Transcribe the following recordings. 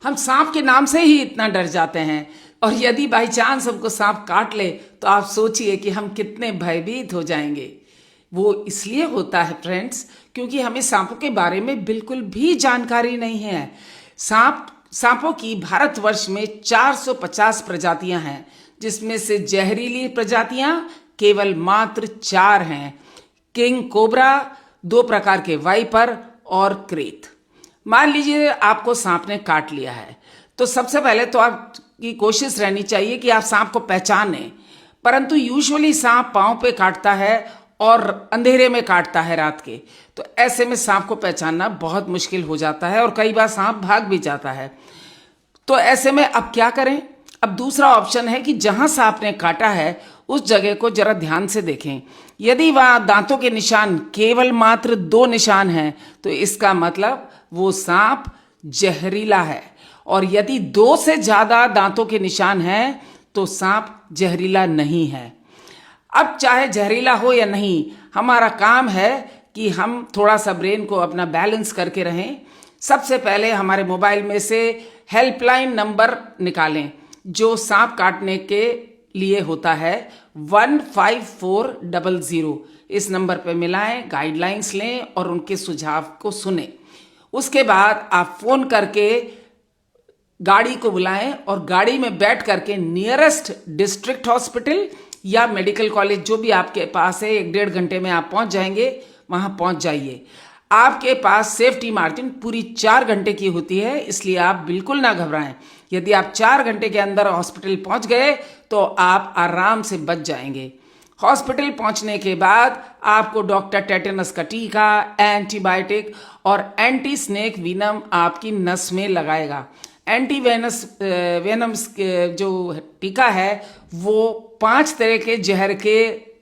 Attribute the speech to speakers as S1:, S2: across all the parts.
S1: हम सांप के नाम से ही इतना डर जाते हैं, और यदि बाई चांस हमको सांप काट ले तो आप सोचिए कि हम कितने भयभीत हो जाएंगे। वो इसलिए होता है फ्रेंड्स, क्योंकि हमें सांपों के बारे में बिल्कुल भी जानकारी नहीं है। सांपों की भारतवर्ष में 450 प्रजातियां हैं, जिसमें से जहरीली प्रजातियां केवल मात्र 4 हैं। किंग कोबरा, 2 प्रकार के वाइपर और क्रेत। मान लीजिए आपको सांप ने काट लिया है, तो सबसे पहले तो आपकी कोशिश रहनी चाहिए कि आप सांप को पहचानें। परंतु यूजुअली सांप पांव पे काटता है और अंधेरे में काटता है रात के, तो ऐसे में सांप को पहचानना बहुत मुश्किल हो जाता है और कई बार सांप भाग भी जाता है। तो ऐसे में अब क्या करें? अब दूसरा ऑप्शन है कि जहां सांप ने काटा है उस जगह को जरा ध्यान से देखें। यदि वहां दांतों के निशान केवल मात्र 2 निशान हैं, तो इसका मतलब वो सांप जहरीला है, और यदि 2 से ज्यादा दांतों के निशान हैं तो सांप जहरीला नहीं है। अब चाहे जहरीला हो या नहीं, हमारा काम है कि हम थोड़ा सा ब्रेन को अपना बैलेंस करके रहें। सबसे पहले हमारे मोबाइल में से हेल्पलाइन नंबर निकालें, जो सांप काटने के लिए होता है 15400। इस नंबर पर मिलाएं, गाइडलाइंस लें और उनके सुझाव को सुने। उसके बाद आप फोन करके गाड़ी को बुलाएं और गाड़ी में बैठ करके नियरेस्ट डिस्ट्रिक्ट हॉस्पिटल या मेडिकल कॉलेज जो भी आपके पास है, 1-1.5 घंटे में आप पहुंच जाएंगे, वहां पहुंच जाइए। आपके पास सेफ्टी मार्जिन पूरी 4 घंटे की होती है, इसलिए आप बिल्कुल ना घबराएं। यदि आप 4 घंटे के अंदर हॉस्पिटल पहुंच गए तो आप आराम से बच जाएंगे। हॉस्पिटल पहुंचने के बाद आपको डॉक्टर टेटेनस का टीका, एंटीबायोटिक और एंटी स्नेक विनम आपकी नस में लगाएगा। एंटी वेनम्स जो टीका है वो 5 तरह के जहर के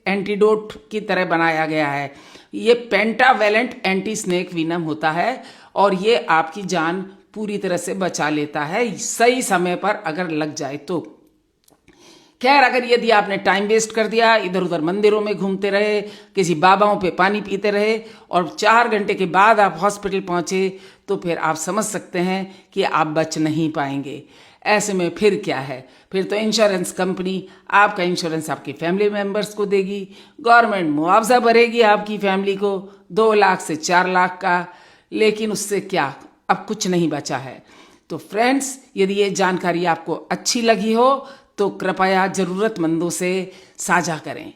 S1: एंटीडोट की तरह बनाया गया है। ये पेंटावेलेंट एंटी स्नेक विनम होता है और ये आपकी जान पूरी तरह से बचा लेता है, सही समय पर अगर लग जाए तो। खैर, अगर यदि आपने टाइम वेस्ट कर दिया, इधर उधर मंदिरों में घूमते रहे, किसी बाबाओं पे पानी पीते रहे और 4 घंटे के बाद आप हॉस्पिटल पहुंचे, तो फिर आप समझ सकते हैं कि आप बच नहीं पाएंगे। ऐसे में फिर क्या है? फिर तो इंश्योरेंस कंपनी आपका इंश्योरेंस आपके फैमिली मेंबर्स को देगी, गवर्नमेंट मुआवजा भरेगी आपकी फैमिली को 2 लाख से 4 लाख का, लेकिन उससे क्या, अब कुछ नहीं बचा है। तो फ्रेंड्स, यदि ये जानकारी आपको अच्छी लगी हो तो कृपया जरूरतमंदों से साझा करें।